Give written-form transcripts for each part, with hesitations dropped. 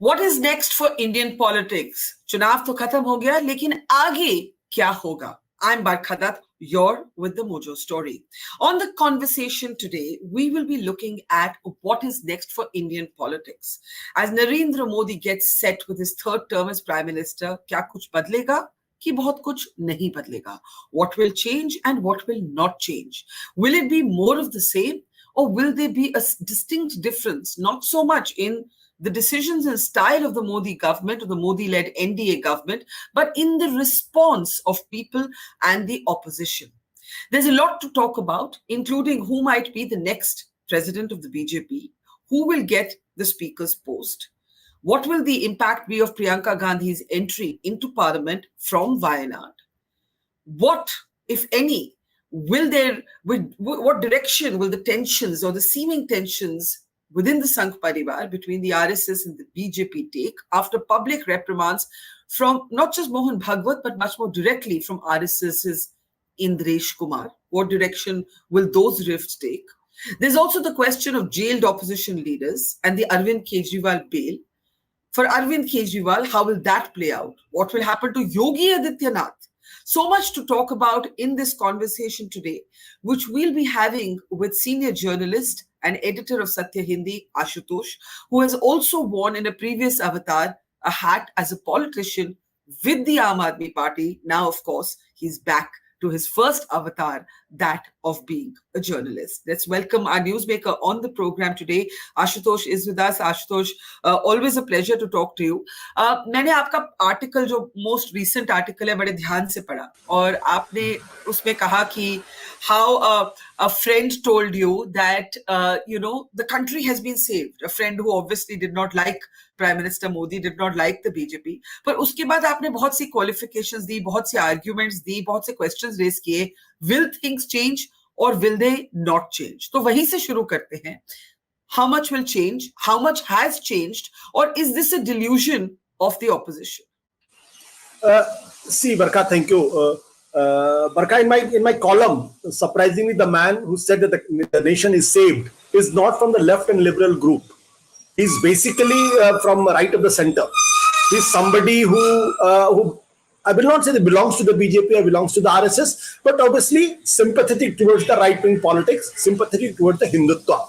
What is next for Indian politics? चुनाव तो खत्म हो गया, लेकिन आगे क्या होगा? I'm Barkha Dutt. You're with the Mojo Story. On the conversation today, we will be looking at what is next for Indian politics. As Narendra Modi gets set with his third term as Prime Minister, क्या कुछ बदलेगा? कि बहुत कुछ नहीं बदलेगा? What will change and what will not change? Will it be more of the same, or will there be a distinct difference? Not so much in the decisions and style of the Modi government or the Modi-led NDA government, but in the response of people and the opposition. There's a lot to talk about, including who might be the next president of the BJP, who will get the speaker's post, what will the impact be of Priyanka Gandhi's entry into parliament from Wayanad, what, if any, what direction will the tensions or the seeming tensions within the Sangh Parivar between the RSS and the BJP take after public reprimands from not just Mohan Bhagwat, but much more directly from RSS's Indresh Kumar? What direction will those rifts take? There's also the question of jailed opposition leaders and the Arvind Kejriwal bail. For Arvind Kejriwal, how will that play out? What will happen to Yogi Adityanath? So much to talk about in this conversation today, which we'll be having with senior journalist and editor of SatyaHindi, Ashutosh, who has also worn in a previous avatar a hat as a politician with the Aam Aadmi Party. Now, of course, he's back to his first avatar, that of being a journalist. Let's welcome our newsmaker on the program today. Ashutosh is with us. Ashutosh, always a pleasure to talk to you. मैंने आपका article, जो most recent article है, बड़े ध्यान से पढ़ा और आपने उसमें कहा कि how a friend told you that, the country has been saved. A friend who obviously did not like Prime Minister Modi, did not like the BJP. पर उसके बाद आपने बहुत सी qualifications दी, बहुत सी arguments दी, बहुत से questions raise किए. Will things change or will they not change? तो वहीं से शुरू करते हैं. How much will change? How much has changed? Or is this a delusion of the opposition? See, Barkha, thank you. Barkha, in my column, surprisingly, the man who said that the nation is saved is not from the left and liberal group. He's basically from right of the center. He's somebody who I will not say that belongs to the BJP or belongs to the RSS, but obviously sympathetic towards the right-wing politics, sympathetic towards the Hindutva.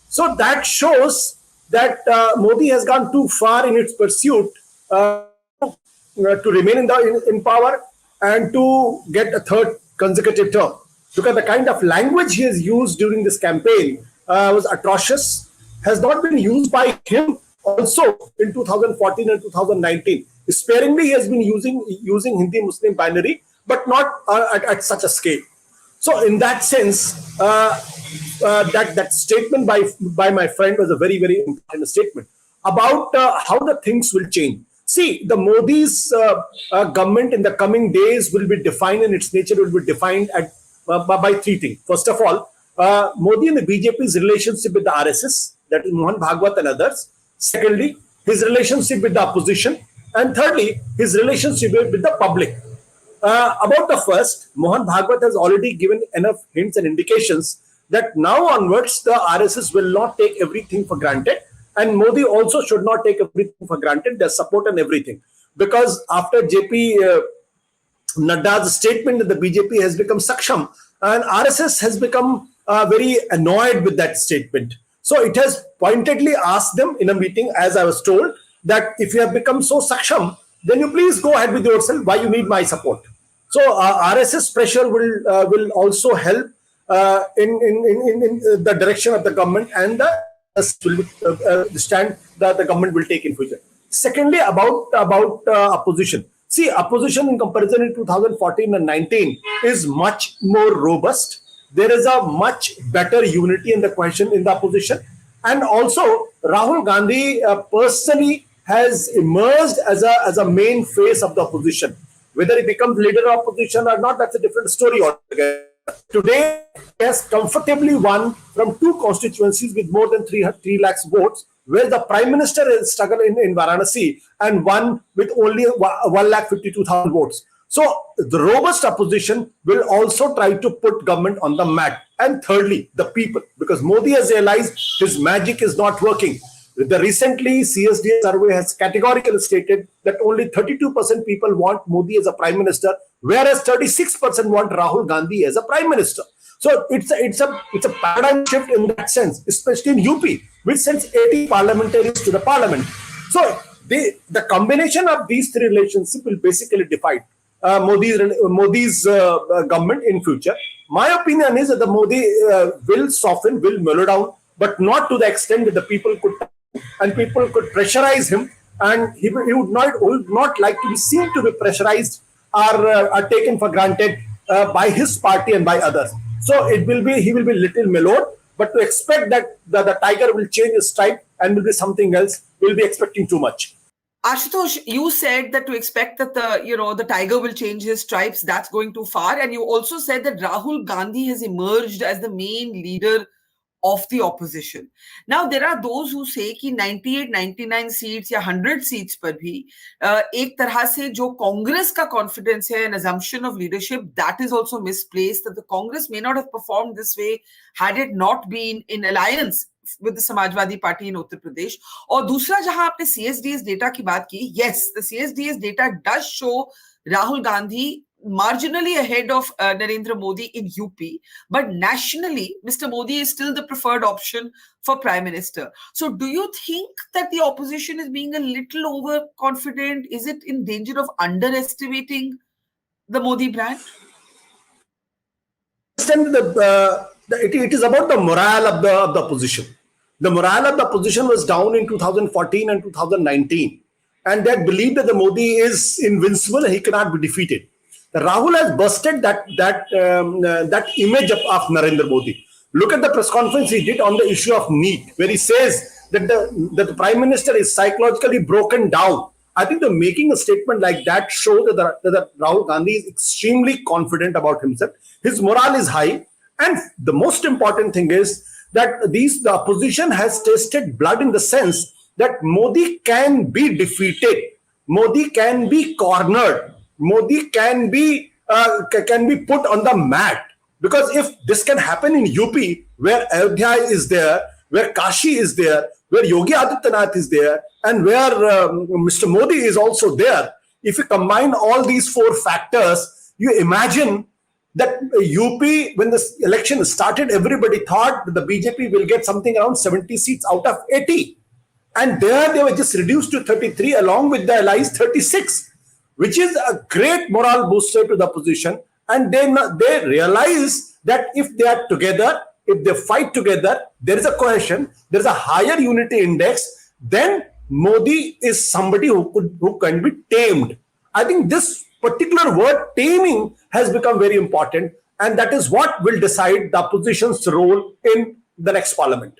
So that shows that Modi has gone too far in its pursuit to remain in power and to get a third consecutive term. Because the kind of language he has used during this campaign was atrocious, has not been used by him also in 2014 and 2019. Sparingly, he has been using Hindi Muslim binary, but not at such a scale. So in that sense, that statement by my friend was a very, very important statement about how the things will change. See, the Modi's government in the coming days will be defined, and its nature will be defined by three things. First of all, Modi and the BJP's relationship with the RSS, that is Mohan Bhagwat and others. Secondly, his relationship with the opposition. And thirdly, his relationship with the public. About the first, Mohan Bhagwat has already given enough hints and indications that now onwards, the RSS will not take everything for granted. And Modi also should not take everything for granted, their support and everything. Because after JP Nadda's statement that the BJP has become Saksham, and RSS has become very annoyed with that statement. So it has pointedly asked them in a meeting, as I was told, that if you have become so Saksham, then you please go ahead with yourself, why you need my support. So RSS pressure will also help in the direction of the government and the stand that the government will take in future. Secondly, about opposition. See, opposition in comparison in 2014 and 19 is much more robust. There is a much better unity in the question in the opposition. And also, Rahul Gandhi personally has emerged as a main face of the opposition. Whether he becomes leader of opposition or not, that's a different story altogether. Today, he has comfortably won from two constituencies with more than 3 lakhs votes, where the Prime Minister has struggled in Varanasi and won with only 1,52,000 votes. So the robust opposition will also try to put government on the mat. And thirdly, the people, because Modi has realized his magic is not working. The recently CSDA survey has categorically stated that only 32% people want Modi as a prime minister, whereas 36% want Rahul Gandhi as a prime minister. So it's a paradigm shift in that sense, especially in UP, which sends 80 parliamentarians to the parliament. So the combination of these three relationships will basically define Modi's government in future. My opinion is that the Modi will soften, will mellow down, but not to the extent that the people could, and people could pressurize him, and he would not like to be seen to be pressurized or are taken for granted by his party and by others. So he will be little mellowed, but to expect that the tiger will change his stripe and will be something else, we'll be expecting too much. Ashutosh, you said that to expect that the tiger will change his stripes, that's going too far. And you also said that Rahul Gandhi has emerged as the main leader of the opposition. Now, there are those who say कि 98, 99 seats या 100 seats पर भी एक तरह से जो Congress का confidence है, an assumption of leadership, that is also misplaced, that the Congress may not have performed this way had it not been in alliance with the Samajwadi Party in Uttar Pradesh. और दूसरा जहां आपने CSDS data की बात की, yes, the CSDS data does show Rahul Gandhi marginally ahead of Narendra Modi in UP, but nationally, Mr. Modi is still the preferred option for Prime Minister. So do you think that the opposition is being a little overconfident? Is it in danger of underestimating the Modi brand? It is about the morale of the opposition. The morale of the opposition was down in 2014 and 2019, and they believed that the Modi is invincible; he cannot be defeated. Rahul has busted that image of Narendra Modi. Look at the press conference he did on the issue of NEET, where he says that the Prime Minister is psychologically broken down. I think making a statement like that shows that Rahul Gandhi is extremely confident about himself. His morale is high. And the most important thing is that the opposition has tasted blood in the sense that Modi can be defeated. Modi can be cornered. Modi can be put on the mat, because if this can happen in UP, where Ayodhya is there, where Kashi is there, where Yogi Adityanath is there, and where Mr. Modi is also there, if you combine all these four factors, you imagine that UP, when the election started, everybody thought that the BJP will get something around 70 seats out of 80, and there they were just reduced to 33 along with the allies 36. Which is a great moral booster to the opposition. And they realize that if they are together, if they fight together, there is a cohesion, there is a higher unity index, then Modi is somebody who can be tamed. I think this particular word, taming, has become very important, and that is what will decide the opposition's role in the next parliament.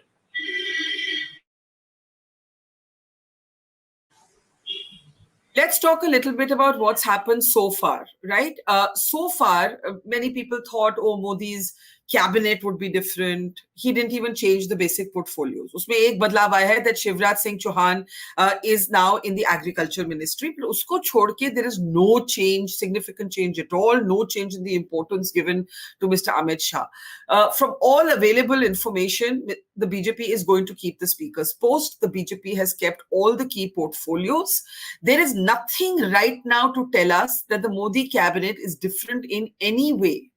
Let's talk a little bit about what's happened so far, right? So far, many people thought, Modi's cabinet would be different. He didn't even change the basic portfolios. Usme ek badlav aaya hai that Shivraj Singh Chauhan is now in the agriculture ministry. But usko chhod ke, there is no change, significant change at all, no change in the importance given to Mr. Amit Shah. From all available information, the BJP is going to keep the speaker's post. The BJP has kept all the key portfolios. There is nothing right now to tell us that the Modi cabinet is different in any way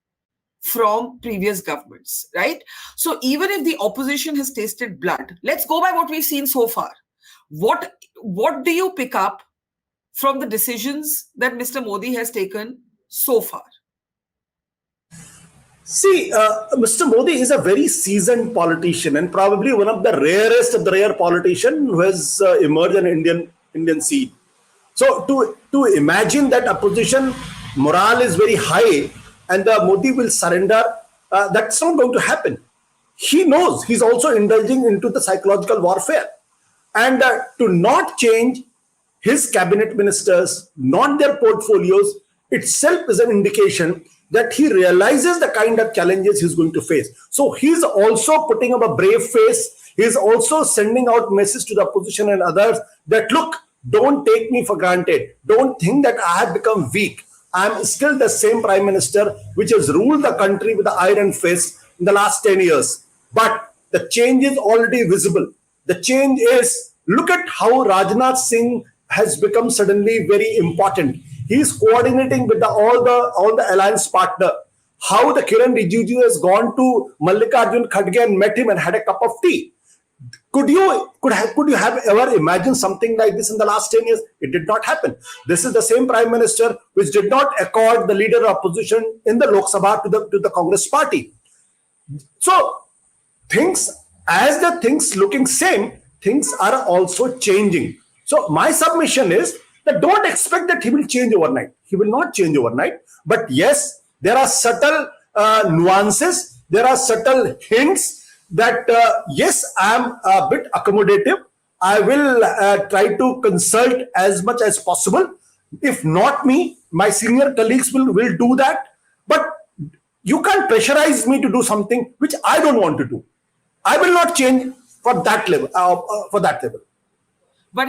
from previous governments, right? So even if the opposition has tasted blood, let's go by what we've seen so far. What do you pick up from the decisions that Mr. Modi has taken so far? See, Mr. Modi is a very seasoned politician and probably one of the rarest of the rare politicians who has emerged an Indian scene. So to imagine that opposition morale is very high and the Modi will surrender, that's not going to happen. He knows he's also indulging into the psychological warfare. And to not change his cabinet ministers, not their portfolios, itself is an indication that he realizes the kind of challenges he's going to face. So he's also putting up a brave face. He's also sending out message to the opposition and others that, look, don't take me for granted. Don't think that I have become weak. I'm still the same prime minister which has ruled the country with the iron fist in the last 10 years. But the change is already visible. The change is, look at how Rajnath Singh has become suddenly very important. He is coordinating with all the alliance partner. How the Kiran Rijiju has gone to Mallikarjun Kharge and met him and had a cup of tea. Could you have ever imagined something like this in the last 10 years? It did not happen. This is the same Prime Minister which did not accord the leader of opposition in the Lok Sabha to the Congress party. So as the things looking same, things are also changing. So my submission is that don't expect that he will change overnight. He will not change overnight. But yes, there are subtle nuances. There are subtle hints that yes, I am a bit accommodative. I will try to consult as much as possible. If not me, my senior colleagues will do that. But you can't pressurize me to do something which I don't want to do. I will not change for that level. But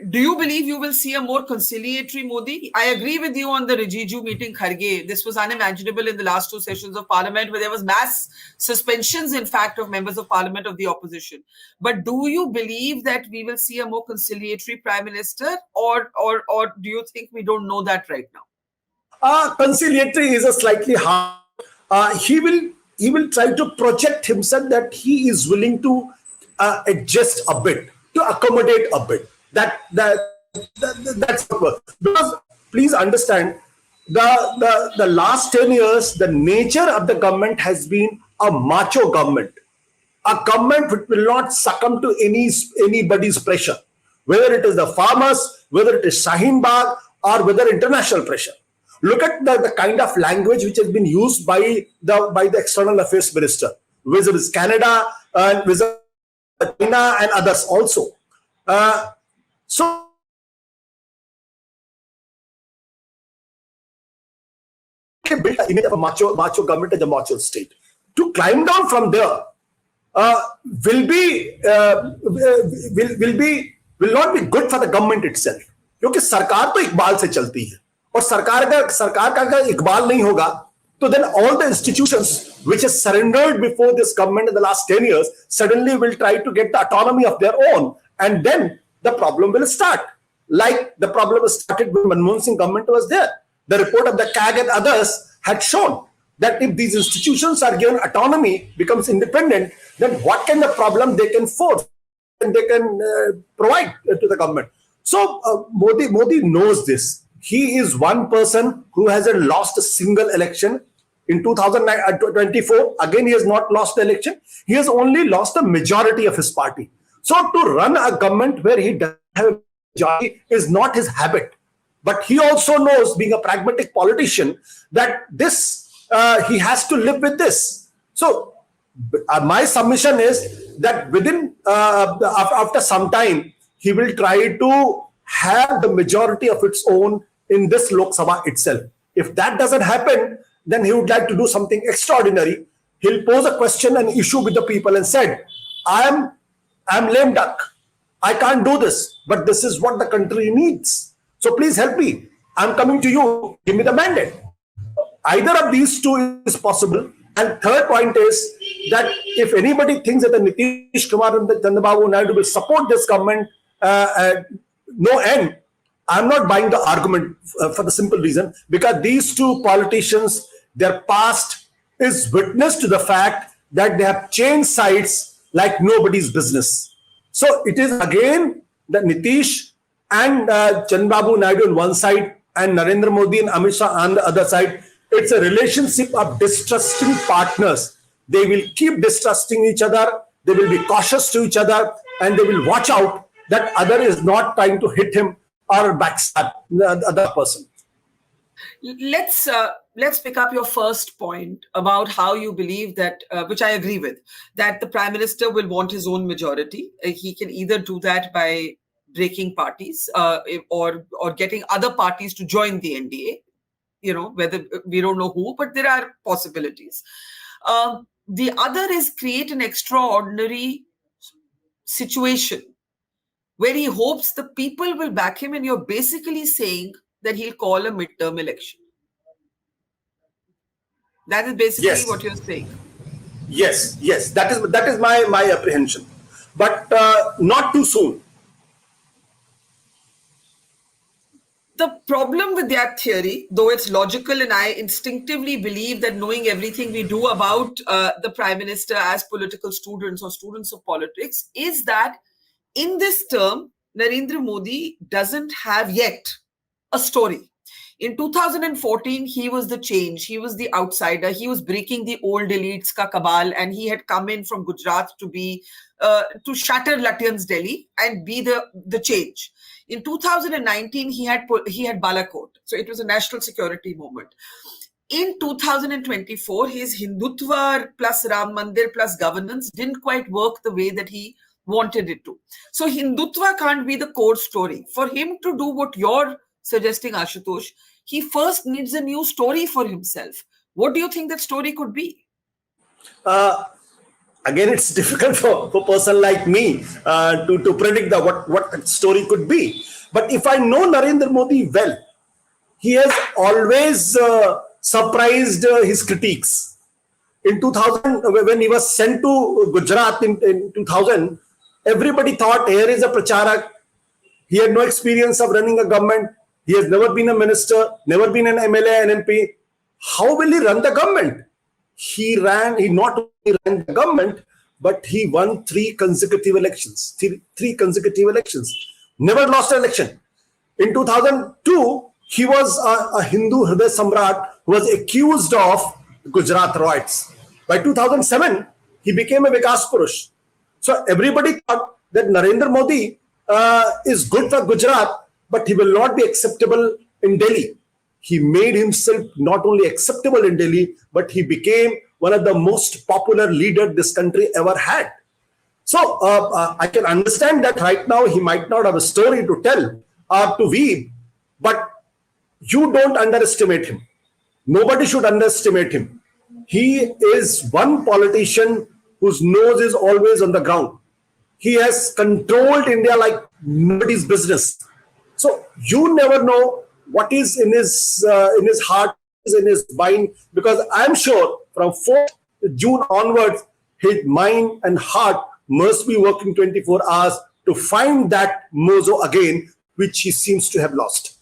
do you believe you will see a more conciliatory Modi? I agree with you on the Rijiju meeting Kharge. This was unimaginable in the last 2 sessions of parliament, where there was mass suspensions, in fact, of members of parliament of the opposition. But do you believe that we will see a more conciliatory prime minister, or do you think we don't know that right now? Conciliatory is a slightly hard. He will try to project himself that he is willing to adjust a bit, to accommodate a bit. That's because please understand, the last 10 years, the nature of the government has been a macho government, a government which will not succumb to anybody's pressure, whether it is the farmers, whether it is Shaheen Bagh, or whether international pressure. Look at the kind of language which has been used by the External Affairs Minister, vis-a-vis Canada and vis-a-vis China and others also. So build an image of a macho government and a macho state. To climb down from there will not be good for the government itself. क्योंकि सरकार तो इकबाल से चलती है, और सरकार का अगर इकबाल नहीं होगा, so then all the institutions which has surrendered before this government in the last 10 years suddenly will try to get the autonomy of their own, and then the problem will start. Like the problem started when Manmohan Singh government was there. The report of the CAG and others had shown that if these institutions are given autonomy, becomes independent, then what kind of problem they can force and they can provide to the government. So Modi knows this. He is one person who hasn't lost a single election. In 2024, again, he has not lost the election. He has only lost the majority of his party. So to run a government where he doesn't have a majority is not his habit. But he also knows, being a pragmatic politician, that this he has to live with this. So my submission is that within after some time, he will try to have the majority of its own in this Lok Sabha itself. If that doesn't happen, then he would like to do something extraordinary. He'll pose a question and issue with the people and said, I'm lame duck. I can't do this, but this is what the country needs. So please help me. I'm coming to you. Give me the mandate. Either of these two is possible. And third point is that if anybody thinks that the Nitish Kumar and the Chandrababu Naidu will support this government no end, I'm not buying the argument for the simple reason, because these two politicians, their past is witness to the fact that they have changed sides like nobody's business. So it is again the Nitish and Chandrababu Naidu on one side and Narendra Modi and Amit Shah on the other side. It's a relationship of distrusting partners. They will keep distrusting each other. They will be cautious to each other, and they will watch out that other is not trying to hit him or backstab the other person. Let's pick up your first point about how you believe that, which I agree with, that the Prime Minister will want his own majority. He can either do that by breaking parties or getting other parties to join the NDA. You know, whether we don't know who, but there are possibilities. The other is create an extraordinary situation where he hopes the people will back him, and you're basically saying that he'll call a midterm election. That is basically what you're saying. Yes. That is my apprehension. but not too soon. The problem with that theory, though it's logical, and I instinctively believe that knowing everything we do about the Prime Minister as political students or students of politics, is that in this term, Narendra Modi doesn't have yet a story. In 2014, he was the change. He was the outsider. He was breaking the old elites ka cabal, and he had come in from Gujarat to be to shatter Lutyens' Delhi and be the change. In 2019, he had Balakot, so it was a national security moment. In 2024, his Hindutva plus Ram Mandir plus governance didn't quite work the way that he wanted it to. So Hindutva can't be the core story. For him to do what you're suggesting, Ashutosh, he first needs a new story for himself. What do you think that story could be? Again, it's difficult for a person like me to predict what that story could be. But if I know Narendra Modi well, he has always surprised his critiques. In 2000, when he was sent to Gujarat in 2000, everybody thought, here is a pracharak. He had no experience of running a government. He has never been a minister, never been an MLA, an MP. How will he run the government? He not only ran the government, but he won three consecutive elections. Never lost an election. In 2002, he was a Hindu Hriday Samrat who was accused of Gujarat riots. By 2007, he became a Vikas Purush. So everybody thought that Narendra Modi is good for Gujarat, but he will not be acceptable in Delhi. He made himself not only acceptable in Delhi, but he became one of the most popular leaders this country ever had. So I can understand that right now he might not have a story to tell or to weave, but you don't underestimate him. Nobody should underestimate him. He is one politician whose nose is always on the ground. He has controlled India like nobody's business. So you never know what is in his heart, is in his mind, because I'm sure from 4th June onwards, his mind and heart must be working 24 hours to find that mojo again, which he seems to have lost.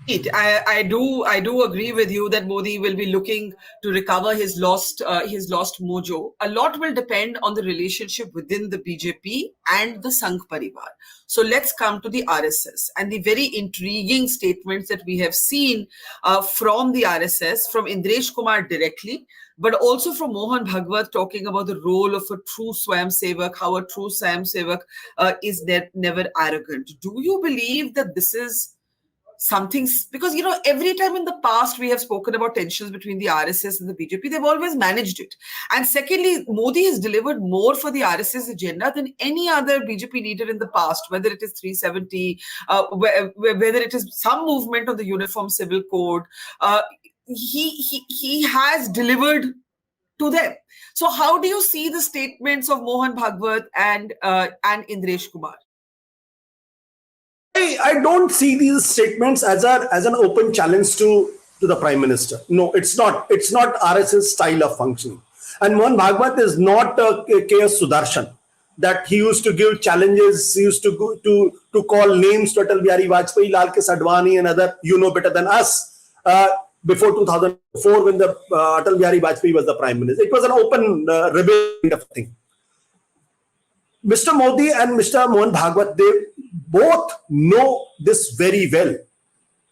I do agree with you that Modi will be looking to recover his lost mojo. A lot will depend on the relationship within the BJP and the Sangh Parivar. So let's come to the RSS and the very intriguing statements that we have seen from the RSS, from Indresh Kumar directly, but also from Mohan Bhagwat talking about the role of a true Swayamsevak, how a true Swayamsevak is never arrogant. Do you believe that this is something, because every time in the past we have spoken about tensions between the RSS and the BJP, they've always managed it. And secondly, Modi has delivered more for the RSS agenda than any other BJP leader in the past, whether it is 370, whether it is some movement on the Uniform Civil Code. He has delivered to them. So how do you see the statements of Mohan Bhagwat and Indresh Kumar? I don't see these statements as an open challenge to the Prime Minister. No, it's not. It's not RSS style of functioning. And Mohan Bhagwat is not K.S. Sudarshan, that he used to give challenges, he used to go to call names to Atal Bihari Vajpayee, Lal K. Advani and other, better than us, before 2004 when the Atal Bihari Vajpayee was the Prime Minister. It was an open rebellion kind of thing. Mr. Modi and Mr. Mohan Bhagwat, they both know this very well,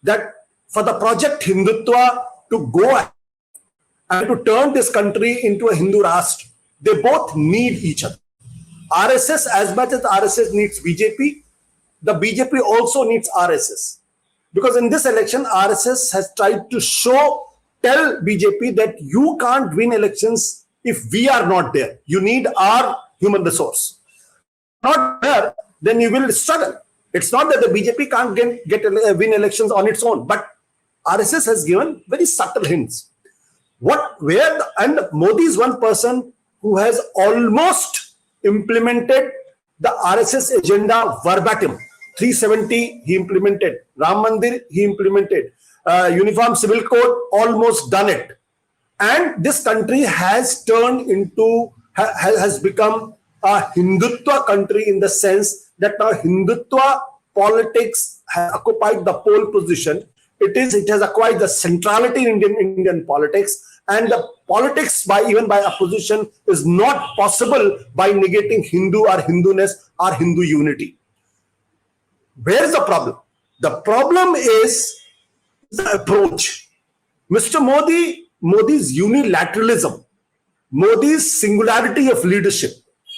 that for the project Hindutva to go and to turn this country into a Hindu Rashtra, they both need each other. RSS, as much as RSS needs BJP, the BJP also needs RSS. Because in this election, RSS has tried to tell BJP that you can't win elections if we are not there. You need our human resource. Not there, then you will struggle. It's not that the BJP can't win elections on its own, but RSS has given very subtle hints. And Modi is one person who has almost implemented the RSS agenda verbatim. 370 he implemented, Ram Mandir he implemented, Uniform Civil Code almost done it. And this country has turned into has become a Hindutva country in the sense that now Hindutva politics has occupied the pole position. It has acquired the centrality in Indian politics, and the politics even by opposition is not possible by negating Hindu or Hinduness or Hindu unity. Where is the problem? The problem is the approach. Mr. Modi's unilateralism, Modi's singularity of leadership,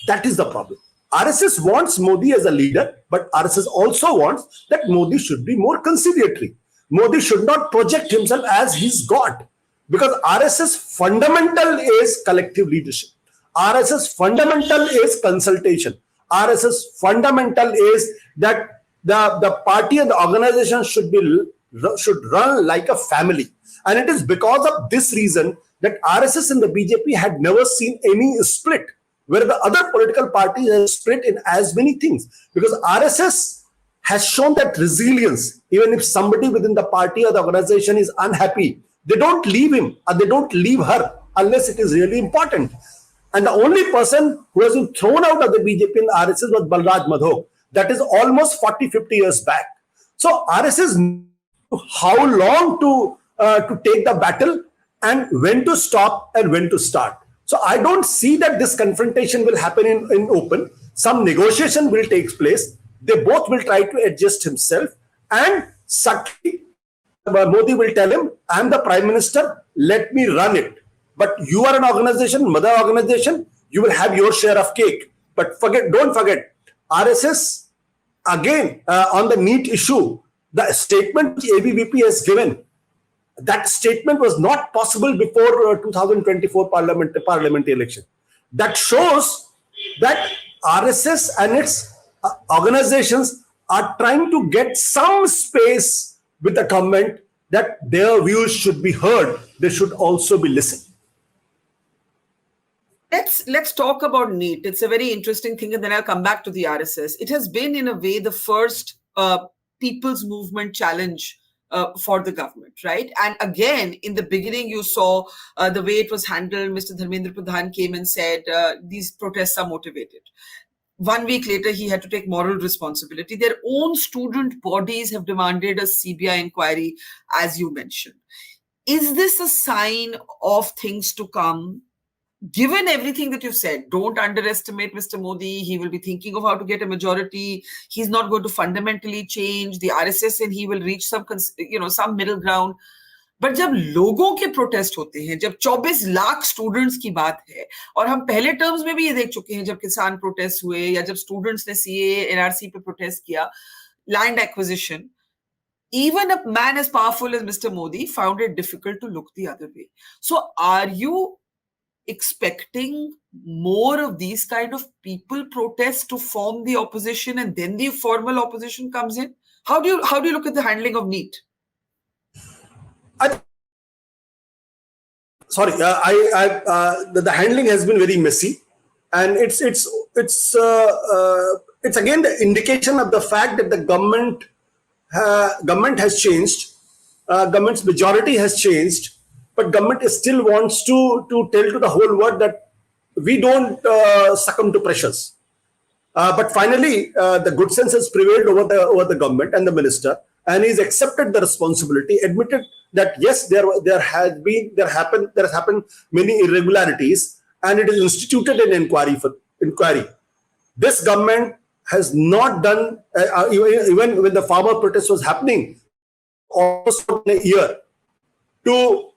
that is the problem. RSS wants Modi as a leader, but RSS also wants that Modi should be more conciliatory. Modi should not project himself as his God, because RSS fundamental is collective leadership. RSS fundamental is consultation. RSS fundamental is that the party and the organization should run like a family. And it is because of this reason that RSS and the BJP had never seen any split, where the other political parties have split in as many things. Because RSS has shown that resilience. Even if somebody within the party or the organization is unhappy, they don't leave him or they don't leave her unless it is really important. And the only person who has been thrown out of the BJP and RSS was Balraj Madhok. That is almost 40-50 years back. So RSS knew how long to take the battle and when to stop and when to start. So I don't see that this confrontation will happen in open. Some negotiation will take place. They both will try to adjust himself, and subtly Modi will tell him, I am the Prime Minister, let me run it. But you are an organization, mother organization, you will have your share of cake. But don't forget, RSS, again, on the NEET issue, the statement which ABVP has given, that statement was not possible before 2024 parliament election. That shows that RSS and its organizations are trying to get some space with the government, that their views should be heard. They should also be listened. Let's talk about NEET. It's a very interesting thing, and then I'll come back to the RSS. It has been, in a way, the first people's movement challenge for the government, right? And again, in the beginning, you saw the way it was handled. Mr. Dharmendra Pradhan came and said, these protests are motivated. 1 week later, he had to take moral responsibility. Their own student bodies have demanded a CBI inquiry, as you mentioned. Is this a sign of things to come? Given everything that you've said, don't underestimate Mr. Modi. He will be thinking of how to get a majority. He's not going to fundamentally change. The RSS and he will reach some middle ground. But जब लोगों के protest होते हैं, जब 24 lakh students की बात है, और हम पहले टर्म्स में भी ये देख चुके हैं, जब किसान प्रोटेस्ट हुए या जब स्टूडेंट्स ने सीए एनआरसी पे प्रोटेस्ट किया, land acquisition, even a man as powerful as Mr. Modi found it difficult to look the other way. So are you expecting more of these kind of people protests to form the opposition, and then the formal opposition comes in? How do you look at the handling of NEET? The handling has been very messy, and it's again the indication of the fact that the government has changed, government's majority has changed, but government still wants to tell to the whole world that we don't succumb to pressures. But finally, the good sense has prevailed over the government and the minister, and he's accepted the responsibility, admitted that yes, there has happened many irregularities, and it is instituted an inquiry. This government has not done, even when the farmer protest was happening, almost a year to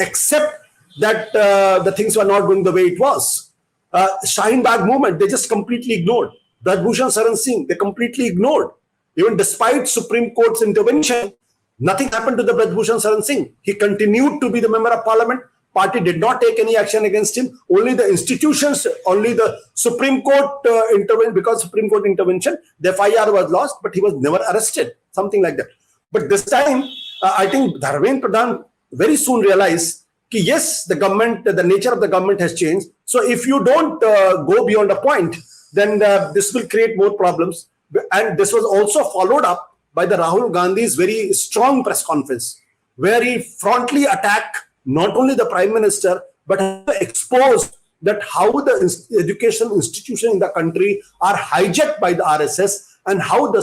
accept that the things were not going the way it was. Shaheen Bagh movement, they just completely ignored. Braj Bhushan Saran Singh, they completely ignored. Even despite Supreme Court's intervention, nothing happened to the Braj Bhushan Saran Singh. He continued to be the member of parliament. Party did not take any action against him. Only the institutions, only the Supreme Court intervened. Because Supreme Court intervention, the FIR was lost, but he was never arrested. Something like that. But this time, I think Dharmendra Pradhan very soon realized that yes, the nature of the government has changed. So if you don't go beyond a point, then this will create more problems. And this was also followed up by the Rahul Gandhi's very strong press conference, where he frontally attacked not only the Prime Minister, but exposed that how the education institutions in the country are hijacked by the RSS, and how the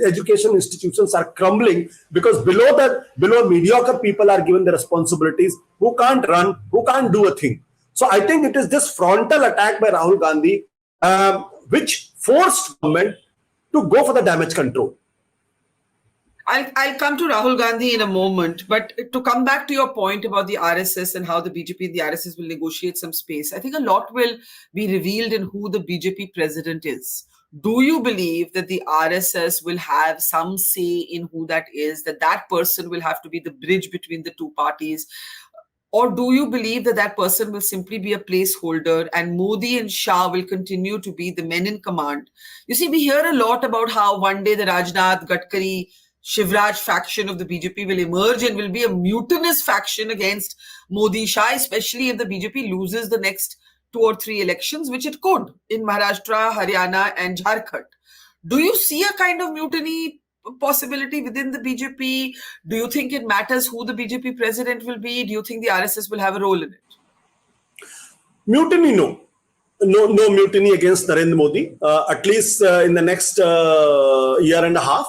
education institutions are crumbling because below mediocre people are given the responsibilities who can't run, who can't do a thing. So I think it is this frontal attack by Rahul Gandhi which forced government to go for the damage control. I'll come to Rahul Gandhi in a moment, but to come back to your point about the RSS and how the BJP and the RSS will negotiate some space, I think a lot will be revealed in who the BJP president is. Do you believe that the RSS will have some say in who that is, that person will have to be the bridge between the two parties? Or do you believe that that person will simply be a placeholder and Modi and Shah will continue to be the men in command? You see, we hear a lot about how one day the Rajnath, Gadkari, Shivraj faction of the BJP will emerge and will be a mutinous faction against Modi Shah, especially if the BJP loses the next 2 or 3 elections, which it could in Maharashtra, Haryana and Jharkhand. Do you see a kind of mutiny possibility within the BJP? Do you think it matters who the BJP president will be? Do you think the RSS will have a role in it? Mutiny, no. No mutiny against Narendra Modi, at least in the next year and a half.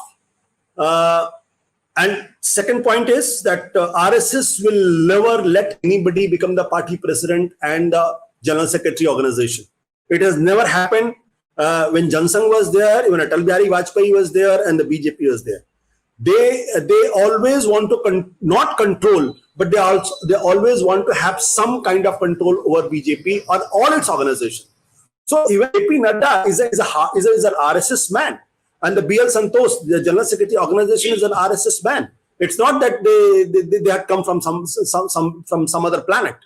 And second point is that RSS will never let anybody become the party president and the general secretary organization. It has never happened when Jansangh was there, even Atal Bihari Vajpayee was there, and the BJP was there. They always want to not control, but they always want to have some kind of control over BJP or all its organization. So even AP Nadda is an RSS man, and the BL Santosh, the general secretary organization, is an RSS man. It's not that they had come from some other planet.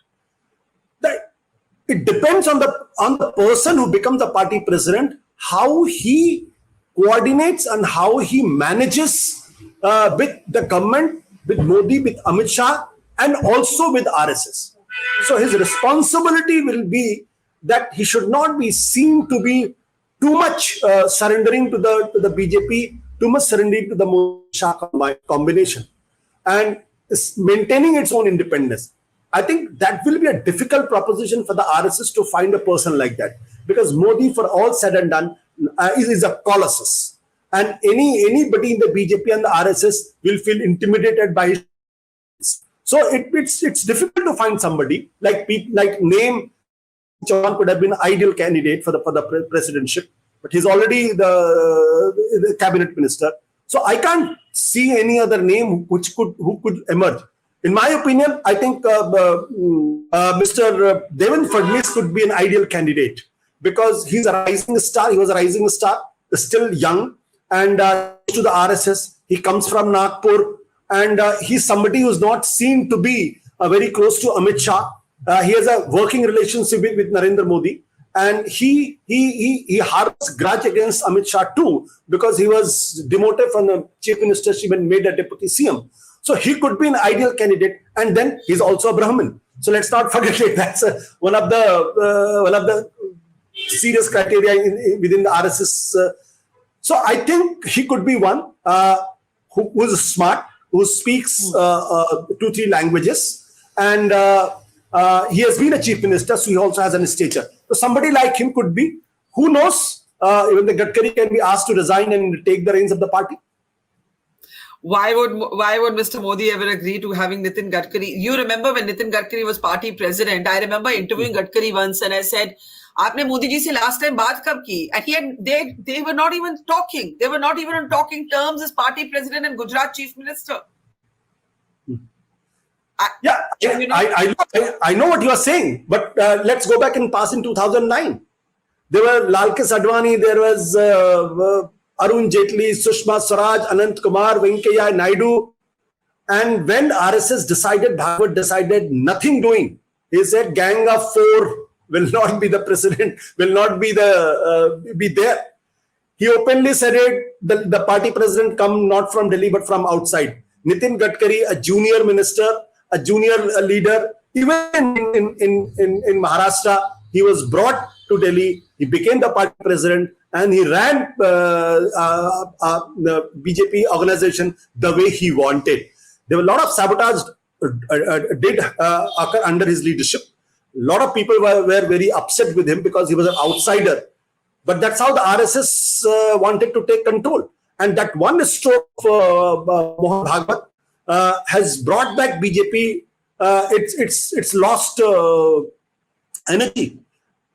It depends on the person who becomes the party president, how he coordinates and how he manages with the government, with Modi, with Amit Shah, and also with RSS. So his responsibility will be that he should not be seen to be too much surrendering to the BJP, too much surrendering to the Modi Shah combination, and maintaining its own independence. I think that will be a difficult proposition for the RSS to find a person like that, because Modi, for all said and done, is a colossus, and anybody in the BJP and the RSS will feel intimidated by his. So it's difficult to find somebody like name Chauhan could have been an ideal candidate for the presidentship, but he's already the cabinet minister. So I can't see any other name who could emerge. In my opinion, I think Mr. Devendra Fadnavis could be an ideal candidate because he's a rising star. He was a rising star, still young, and to the RSS. He comes from Nagpur, and he's somebody who's not seen to be very close to Amit Shah. He has a working relationship with Narendra Modi, and he harbors grudge against Amit Shah too because he was demoted from the chief ministership and made a deputy CM. So he could be an ideal candidate, and then he's also a Brahmin. So let's not forget it. That's one of the serious criteria within the RSS. So I think he could be one who is smart, who speaks 2-3 languages, and he has been a chief minister, so he also has an stature. So somebody like him could be. Who knows? Even the Gadkari can be asked to resign and take the reins of the party. Why would Mr. Modi ever agree to having Nitin Gadkari? You remember when Nitin Gadkari was party president? I remember interviewing Gadkari once, and I said, "Aapne Modi ji se last time baat kab ki?" And they were not even talking. They were not even on talking terms as party president and Gujarat chief minister. I know what you are saying, but let's go back and pass in 2009. There were Lalkesh Advani, there was Arun Jaitley, Sushma Swaraj, Anant Kumar, Venkaiah Naidu. And when RSS decided, Bhagwat decided nothing doing. He said, gang of 4 will not be the president, will not be there. He openly said it, the party president come not from Delhi, but from outside. Nitin Gadkari, a junior minister, a junior leader, even in Maharashtra, he was brought to Delhi. He became the party president, and he ran the BJP organization the way he wanted. There were a lot of sabotage did occur under his leadership. lot of people were very upset with him because he was an outsider. But that's how the RSS wanted to take control. And that one stroke of Mohan Bhagwat has brought back BJP. It's lost energy.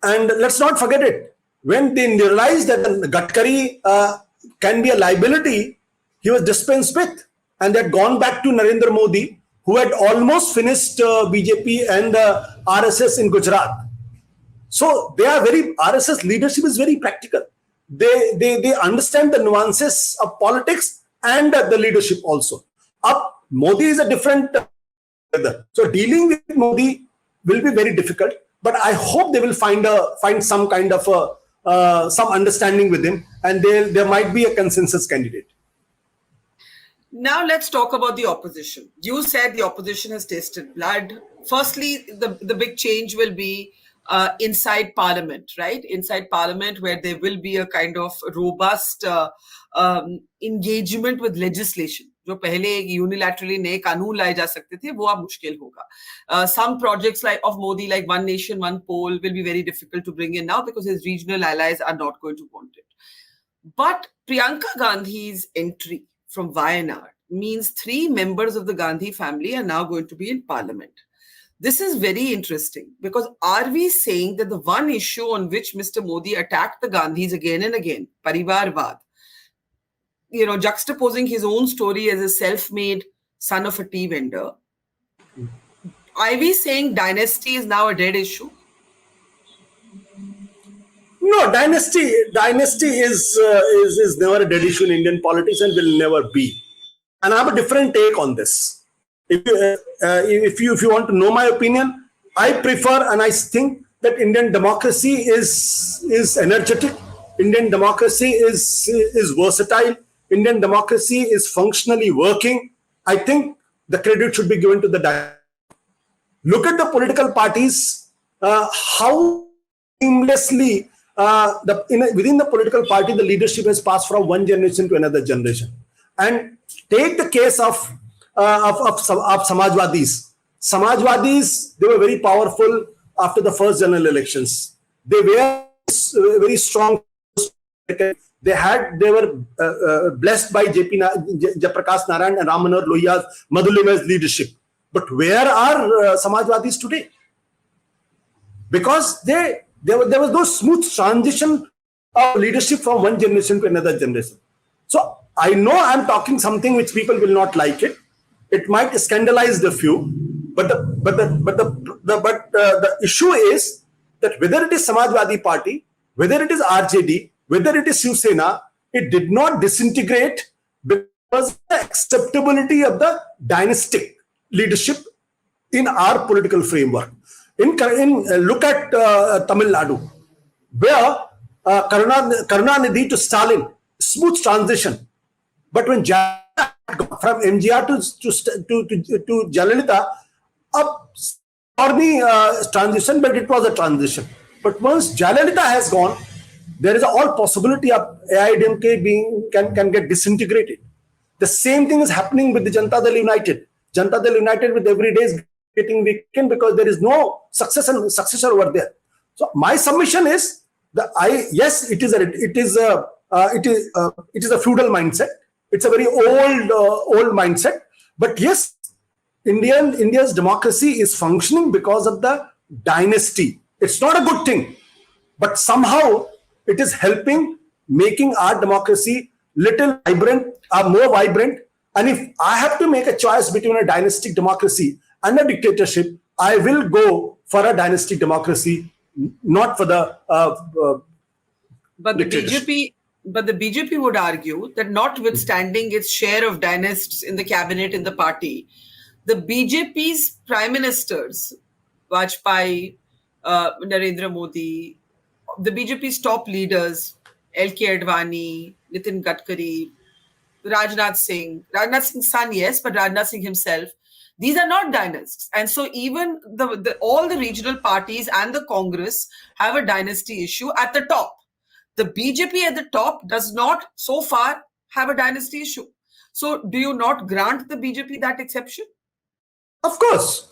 And let's not forget it. When they realized that Gadkari can be a liability, he was dispensed with. And they had gone back to Narendra Modi, who had almost finished BJP and RSS in Gujarat. So they are RSS leadership is very practical. They understand the nuances of politics and the leadership also. Modi is a different. So dealing with Modi will be very difficult. But I hope they will find some kind of some understanding with him, and there might be a consensus candidate. Now let's talk about the opposition. You said the opposition has tasted blood. Firstly, the big change will be inside Parliament, right? Inside Parliament, where there will be a kind of robust engagement with legislation. जो पहले unilaterally नए कानून लाए जा सकते थे, वो अब मुश्किल होगा. Some projects of Modi, like One Nation, One Poll, will be very difficult to bring in now because his regional allies are not going to want it. But Priyanka Gandhi's entry from Wayanad means 3 members of the Gandhi family are now going to be in Parliament. This is very interesting because are we saying that the one issue on which Mr. Modi attacked the Gandhis again and again, Parivarvad, juxtaposing his own story as a self-made son of a tea vendor, are we saying dynasty is now a dead issue? No, dynasty is never a dead issue in Indian politics and will never be. And I have a different take on this. If you want to know my opinion, I prefer and I think that Indian democracy is energetic. Indian democracy is versatile. Indian democracy is functionally working. I think the credit should be given to the dynasty. Look at the political parties, how seamlessly within the political party, the leadership has passed from one generation to another generation. And take the case of Samajwadis. Samajwadis, they were very powerful after the first general elections. They were very strong. They were blessed by Jayaprakash Narayan and Ram Manohar Lohiya's Madhulima's leadership. But where are Samajwadis today? Because there was no smooth transition of leadership from one generation to another generation. So I know I'm talking something which people will not like it. It might scandalize the few, but the issue is that whether it is Samajwadi Party, whether it is RJD, whether it is Shiv Sena, it did not disintegrate because of the acceptability of the dynastic leadership in our political framework. Look at Tamil Nadu, where Karunanidhi to Stalin, smooth transition. But when from MGR to Jayalalitha, a stormy transition, but it was a transition. But once Jayalalitha has gone, there is all possibility of AIDMK can get disintegrated. The same thing is happening with the Janata Dal United. Janata Dal United with every day is getting weakened because there is no successor over there. So my submission is that yes, it is a feudal mindset. It's a very old mindset. But yes, India's democracy is functioning because of the dynasty. It's not a good thing, but somehow it is helping making our democracy more vibrant. And if I have to make a choice between a dynastic democracy and a dictatorship, I will go for a dynastic democracy, not for the But the BJP would argue that notwithstanding its share of dynasts in the cabinet, in the party, the BJP's prime ministers, Vajpayee, Narendra Modi, the BJP's top leaders, L.K. Advani, Nitin Gadkari, Rajnath Singh's son, yes, but Rajnath Singh himself, these are not dynasts. And so even all the regional parties and the Congress have a dynasty issue at the top. The BJP at the top does not, so far, have a dynasty issue. So do you not grant the BJP that exception? Of course.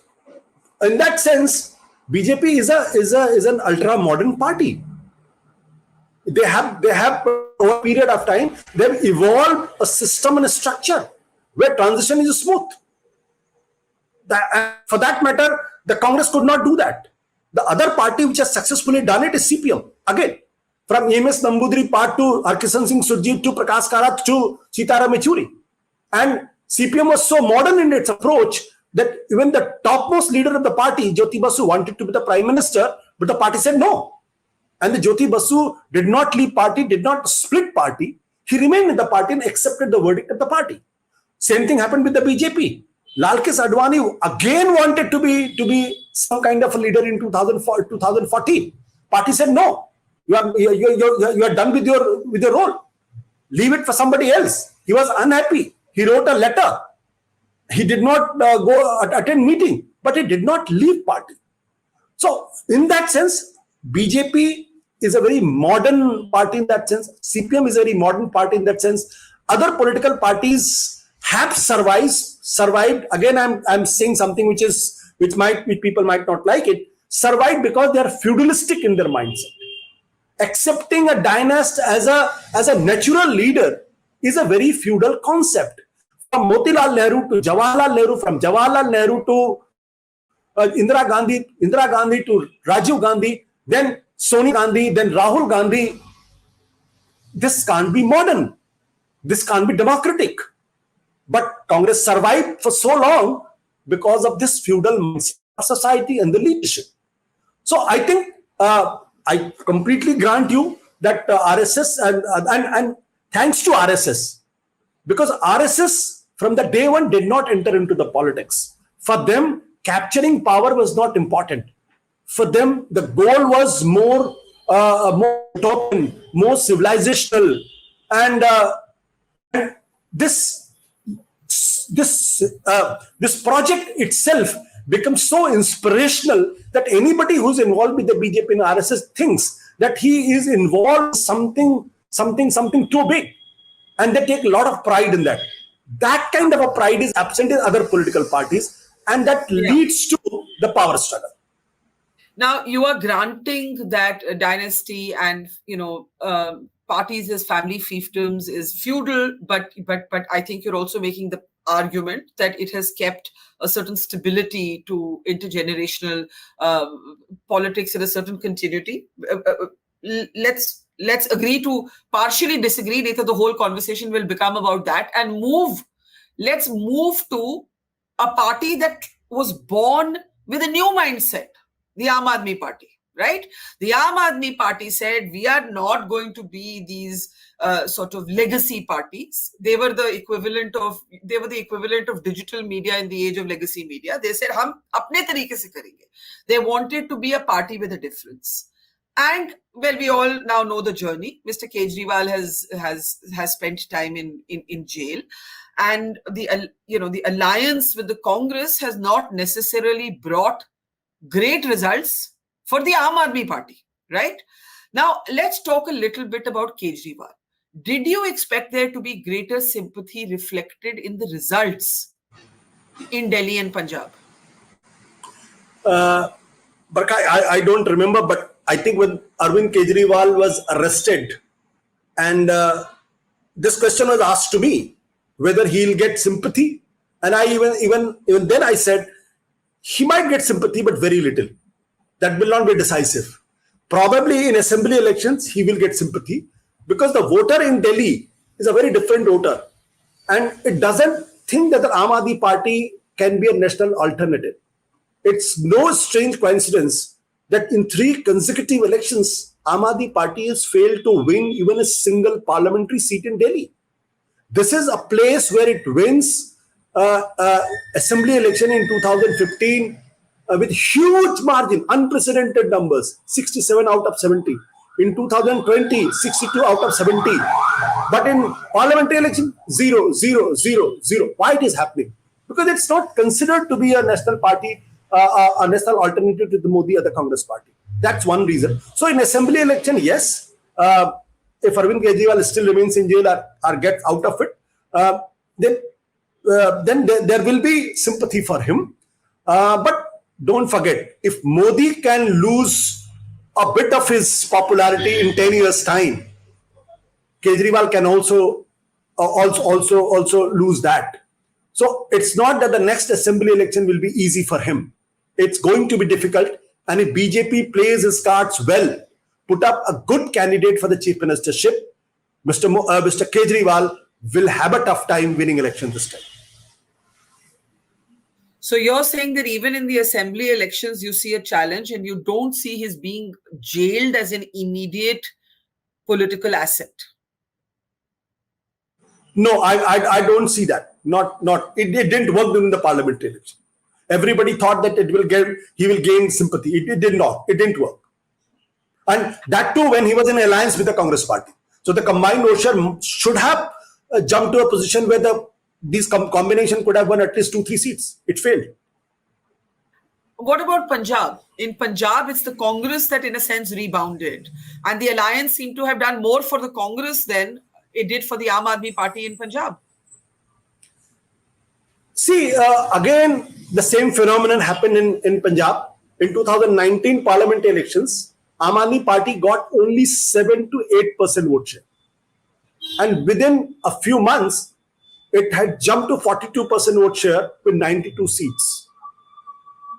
In that sense, BJP is an ultra modern party. They have over a period of time they've evolved a system and a structure where transition is smooth. For that matter, the Congress could not do that. The other party which has successfully done it is CPM. Again, from EMS Nambudri part to Harkishan Singh Surjit to Prakash Karat to Sitaram Yechuri. And CPM was so modern in its approach that even the topmost leader of the party, Jyoti Basu, wanted to be the prime minister, but the party said no. And the Jyoti Basu did not leave party, did not split party. He remained in the party and accepted the verdict of the party. Same thing happened with the BJP. Lalkis Advani again wanted to be some kind of a leader in 2014. Party said no. You are done with your role. Leave it for somebody else. He was unhappy. He wrote a letter. He did not go attend meeting, but he did not leave party. So in that sense, BJP is a very modern party in that sense. CPM is a very modern party in that sense. Other political parties have survived. Again, I'm saying something which people might not like it. Survived because they are feudalistic in their mindset. Accepting a dynast as a natural leader is a very feudal concept. From Motilal Nehru to Jawaharlal Nehru, from Jawaharlal Nehru to Indira Gandhi to Rajiv Gandhi, then Sonia Gandhi, then Rahul Gandhi. This can't be modern. This can't be democratic. But Congress survived for so long because of this feudal mindset of society and the leadership. So I think I completely grant you that RSS and thanks to RSS, because RSS from the day one did not enter into the politics. For them, capturing power was not important. For them, the goal was more utopian, more civilizational, and this project itself becomes so inspirational that anybody who's involved with the BJP and RSS thinks that he is involved in something too big, and they take a lot of pride in that. That kind of a pride is absent in other political parties, and that leads to the power struggle. Now, you are granting that dynasty and parties as family fiefdoms is feudal, but I think you're also making the argument that it has kept a certain stability to intergenerational politics and a certain continuity. Let's agree to partially disagree. Later, the whole conversation will become about that, and let's move to a party that was born with a new mindset, the Aam Aadmi Party. Right? The Aam Aadmi Party said, we are not going to be these sort of legacy parties. They were the equivalent of digital media in the age of legacy media. They said, hum apne tarike se karenge. They wanted to be a party with a difference. And well, we all now know the journey. Mr. Kejriwal has spent time in jail, and the alliance with the Congress has not necessarily brought great results for the Aam Aadmi Party, right? Now, let's talk a little bit about Kejriwal. Did you expect there to be greater sympathy reflected in the results in Delhi and Punjab? Barkha, I don't remember, but I think when Arvind Kejriwal was arrested, and this question was asked to me, whether he'll get sympathy, and I even then I said, he might get sympathy, but very little. That will not be decisive. Probably in assembly elections, he will get sympathy, because the voter in Delhi is a very different voter, and it doesn't think that the Aam Aadmi Party can be a national alternative. It's no strange coincidence that in 3 consecutive elections, Aam Aadmi Party has failed to win even a single parliamentary seat in Delhi. This is a place where it wins assembly election in 2015 with huge margin, unprecedented numbers, 67 out of 70. In 2020, 62 out of 70. But in parliamentary election, 0, 0, 0, 0. Why it is happening? Because it's not considered to be a national party, a national alternative to the Modi or the Congress party. That's one reason. So in assembly election, yes, if Arvind Kejriwal still remains in jail or gets out of it, then there will be sympathy for him. But don't forget, if Modi can lose a bit of his popularity in 10 years' time, Kejriwal can also lose that. So it's not that the next assembly election will be easy for him. It's going to be difficult. And if BJP plays his cards well, put up a good candidate for the chief ministership, Mr. Kejriwal will have a tough time winning election this time. So you're saying that even in the assembly elections, you see a challenge and you don't see his being jailed as an immediate political asset? No, I don't see that. It didn't work during the parliamentary election. Everybody thought that he will gain sympathy. It did not. It didn't work. And that too when he was in alliance with the Congress party. So the combined motion should have jumped to a position where this combination could have won at least 2-3 seats. It failed. What about Punjab? In Punjab, it's the Congress that in a sense rebounded. And the alliance seemed to have done more for the Congress than it did for the Aam Aadmi Party in Punjab. See, again, the same phenomenon happened in Punjab. In 2019 parliament elections, Aam Aadmi Party got only 7 to 8% vote share. And within a few months, it had jumped to 42% vote share with 92 seats.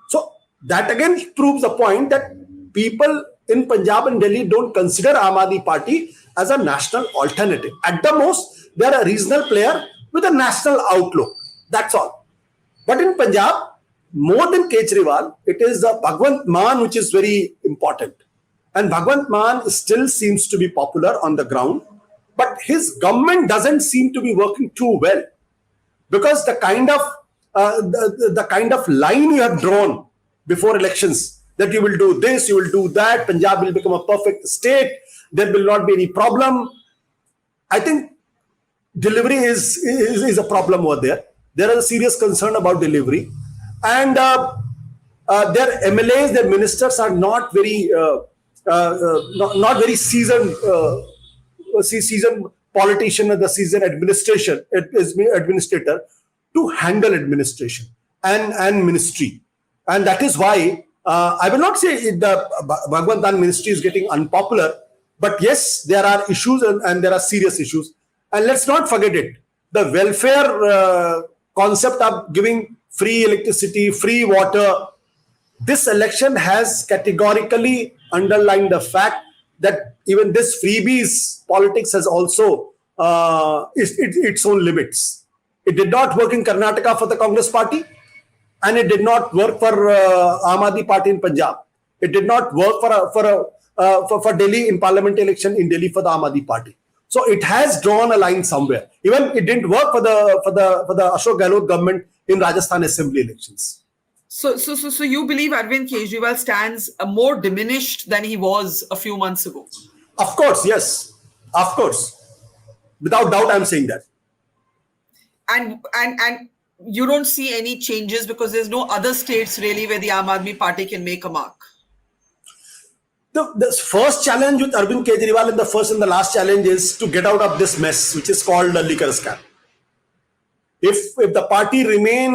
So that again proves the point that people in Punjab and Delhi don't consider Aam Aadmi Party as a national alternative. At the most, they are a regional player with a national outlook. That's all. But in Punjab, more than Kejriwal, it is Bhagwant Mann which is very important. And Bhagwant Mann still seems to be popular on the ground. But his government doesn't seem to be working too well. Because the kind of line you have drawn before elections, that you will do this, you will do that, Punjab will become a perfect state, there will not be any problem. I think delivery is a problem over there. There is a serious concern about delivery. And their MLAs, their ministers are not very seasoned politician or the seasoned administrator to handle administration and ministry. And that is why I will not say the Bhagwant Mann ministry is getting unpopular, but yes, there are issues and there are serious issues. And let's not forget it. The welfare concept of giving free electricity, free water, this election has categorically underlined the fact that even this freebies politics has also its own limits. It did not work in Karnataka for the Congress party, and it did not work for Aam Aadmi Party in Punjab. It did not work for Delhi in parliament election in Delhi for the Aam Aadmi Party. So it has drawn a line somewhere. Even it didn't work for the Ashok Gehlot government in Rajasthan assembly elections. So you believe Arvind Kejriwal stands more diminished than he was a few months ago? Of course, yes. Of course. Without doubt, I'm saying that. And you don't see any changes because there's no other states really where the Aam Aadmi Party can make a mark. The first challenge with Arvind Kejriwal and the first and the last challenge is to get out of this mess, which is called a liquor scam. If the party remain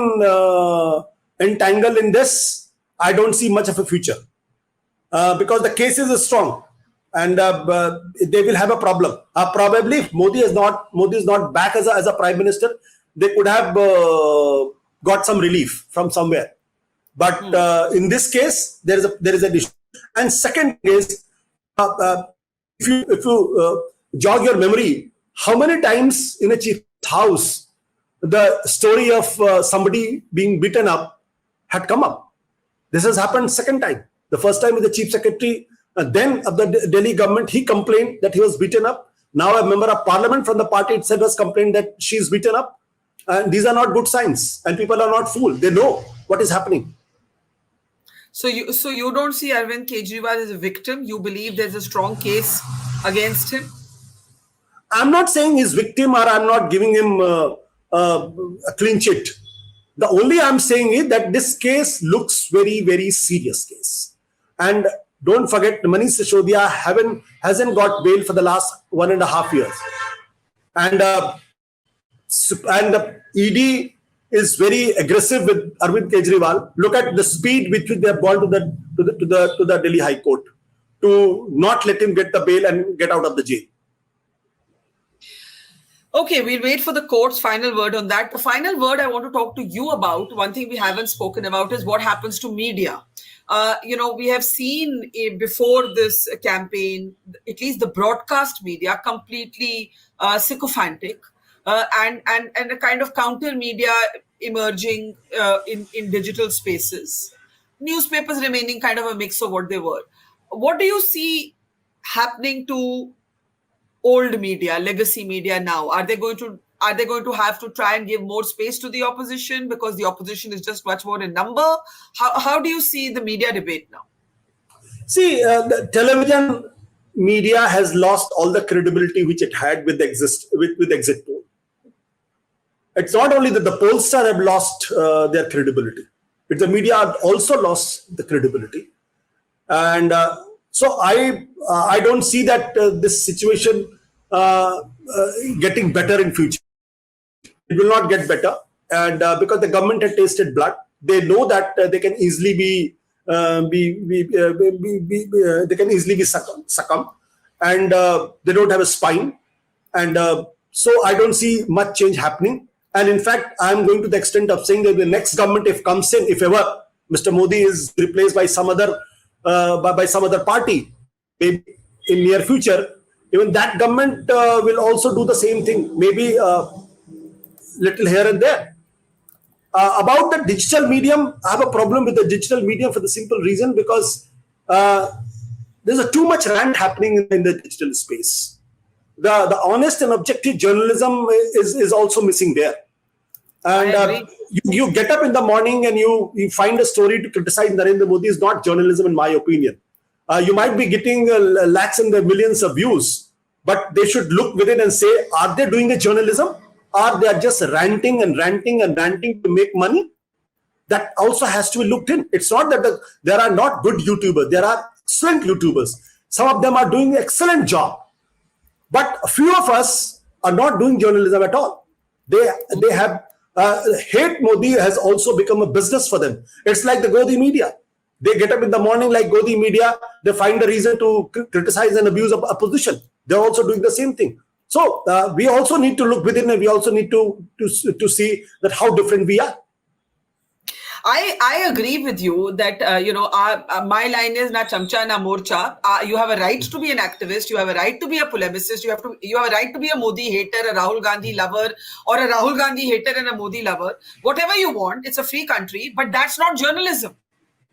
entangled in this, I don't see much of a future because the case is strong and they will have a problem. Probably if Modi is not back as a prime minister, they could have got some relief from somewhere. But in this case, there is an issue. And second is, if you jog your memory, how many times in a chief house the story of somebody being beaten up had come up? This has happened second time. The first time with the chief secretary, then of the Delhi government, he complained that he was beaten up. Now a member of parliament from the party itself has complained that she is beaten up. And these are not good signs. And people are not fooled. They know what is happening. So you don't see Arvind Kejriwal as a victim? You believe there's a strong case against him? I'm not saying he's victim or I'm not giving him a clean sheet. The only I'm saying is that this case looks very, very serious case. And don't forget, Manish Sisodiya hasn't got bail for the last 1.5 years. And the ED is very aggressive with Arvind Kejriwal. Look at the speed with which they have gone to the Delhi High Court to not let him get the bail and get out of the jail. Okay, we'll wait for the court's final word on that. The final word I want to talk to you about, one thing we haven't spoken about, is what happens to media. We have seen before this campaign, at least the broadcast media, completely sycophantic, and a kind of counter media emerging in digital spaces. Newspapers remaining kind of a mix of what they were. What do you see happening to old media, legacy media now? Are they going to have to try and give more space to the opposition because the opposition is just much more in number? How do you see the media debate now? See, the television media has lost all the credibility which it had with exit poll. It's not only that the pollsters have lost their credibility, but the media have also lost the credibility. And so I don't see that this situation getting better in future. It will not get better, and because the government had tasted blood, they know that they can easily be succumb, and they don't have a spine, and so I don't see much change happening. And in fact, I am going to the extent of saying that the next government, if comes in, if ever Mr. Modi is replaced by some other party, maybe in near future, even that government will also do the same thing, maybe little here and there. About the digital medium, I have a problem with the digital medium for the simple reason because there's too much rant happening in the digital space. The honest and objective journalism is also missing there. And you get up in the morning and you find a story to criticize Narendra Modi is not journalism, in my opinion. You might be getting lakhs and millions of views, but they should look within and say, are they doing a journalism? Or they are just ranting to make money? That also has to be looked in. It's not that there are not good YouTubers. There are excellent YouTubers. Some of them are doing an excellent job. But a few of us are not doing journalism at all. They have hate Modi has also become a business for them. It's like the Gandhi media. They get up in the morning like Gandhi media. They find a reason to criticize and abuse of opposition. They're also doing the same thing. So we also need to look within, and we also need to see that how different we are. I agree with you that my line is na chamcha na morcha. You have a right to be an activist. You have a right to be a polemicist. You have a right to be a Modi hater, a Rahul Gandhi lover, or a Rahul Gandhi hater and a Modi lover. Whatever you want, it's a free country, but that's not journalism.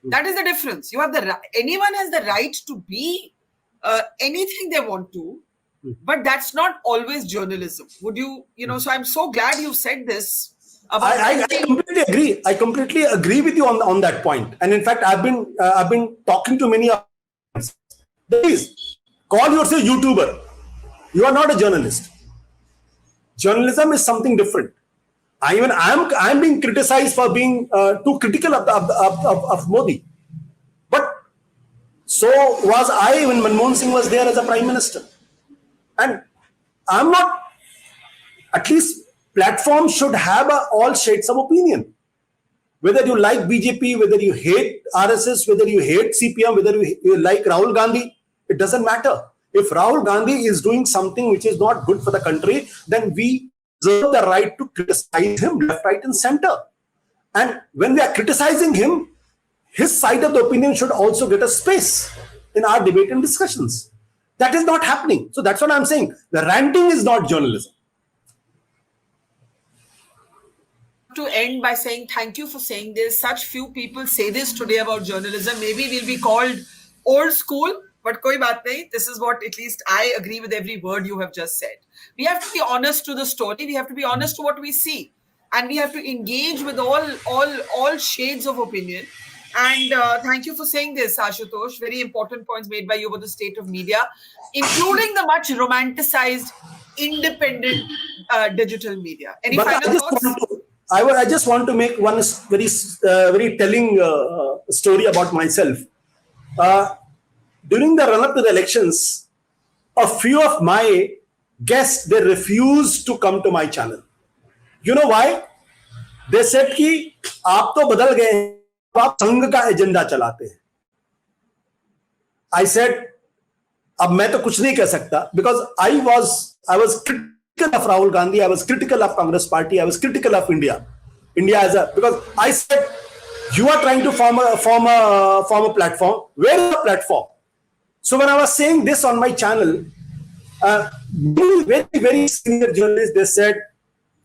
That is the difference. Anyone has the right to be anything they want to, but that's not always journalism. Would you, so I'm so glad you said this. I completely agree. I completely agree with you on that point. And in fact, I've been talking to many of them. Please call yourself YouTuber. You are not a journalist. Journalism is something different. I'm being criticized for being too critical of Modi. But so was I when Manmohan Singh was there as a prime minister. And I'm not, at least platforms should have all shades of opinion. Whether you like BJP, whether you hate RSS, whether you hate CPM, whether you like Rahul Gandhi, it doesn't matter. If Rahul Gandhi is doing something which is not good for the country, then we reserve the right to criticize him left, right, and center. And when we are criticizing him, his side of the opinion should also get a space in our debate and discussions. That is not happening. So that's what I'm saying. The ranting is not journalism. To end by saying thank you for saying this. Such few people say this today about journalism. Maybe we'll be called old school, but koi baat nahi. This is what, at least I agree with every word you have just said. We have to be honest to the story. We have to be honest to what we see, and we have to engage with all shades of opinion. And thank you for saying this, Ashutosh. Very important points made by you about the state of media, including the much romanticized independent digital media. Any final thoughts? I just want to make one very telling story about myself. During the run-up to the elections, a few of my guests, they refused to come to my channel. You know why? They said कि आप तो बदल गए हैं, आप संघ का agenda चलाते हैं. आई सेड अब मैं तो कुछ नहीं कह सकता, because I was critical of Rahul Gandhi, I was critical of Congress party, I was critical of India as a, because I said you are trying to form a platform. Where is the platform? So when I was saying this on my channel, very, very senior journalists, they said,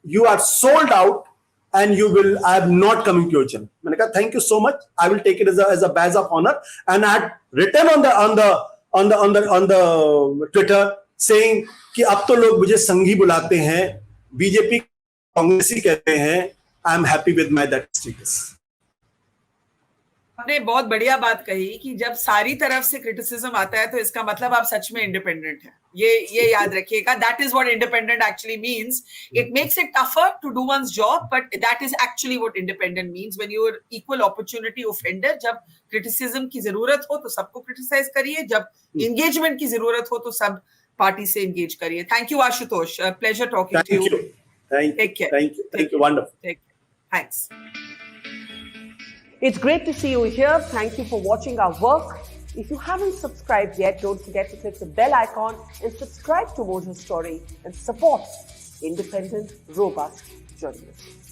you are sold out and I am not coming to your channel. I said, thank you so much. I will take it as a badge of honor. And I had written on the Twitter saying कि अब तो लोग मुझे संघी बुलाते हैं, BJP कांग्रेसी कहते हैं. I am happy with my that status. आपने बहुत बढ़िया बात कही कि जब सारी तरफ से क्रिटिसिज्म आता है तो इसका मतलब आप सच में इंडिपेंडेंट हैं. ये याद रखिएगा. That is what independent actually means. It makes it tougher to do one's job, but that is actually what independent means. When you are equal opportunity offender, जब क्रिटिसिज्म की जरूरत हो तो सबको क्रिटिसाइज करिए, जब एंगेजमेंट की जरूरत हो तो सब पार्टी से एंगेज करिए. Thank you Ashutosh. Pleasure talking to you. Thank you. Wonderful. Thanks. It's great to see you here. Thank you for watching our work. If you haven't subscribed yet, don't forget to click the bell icon and subscribe to Mojo Story and support independent, robust journalism.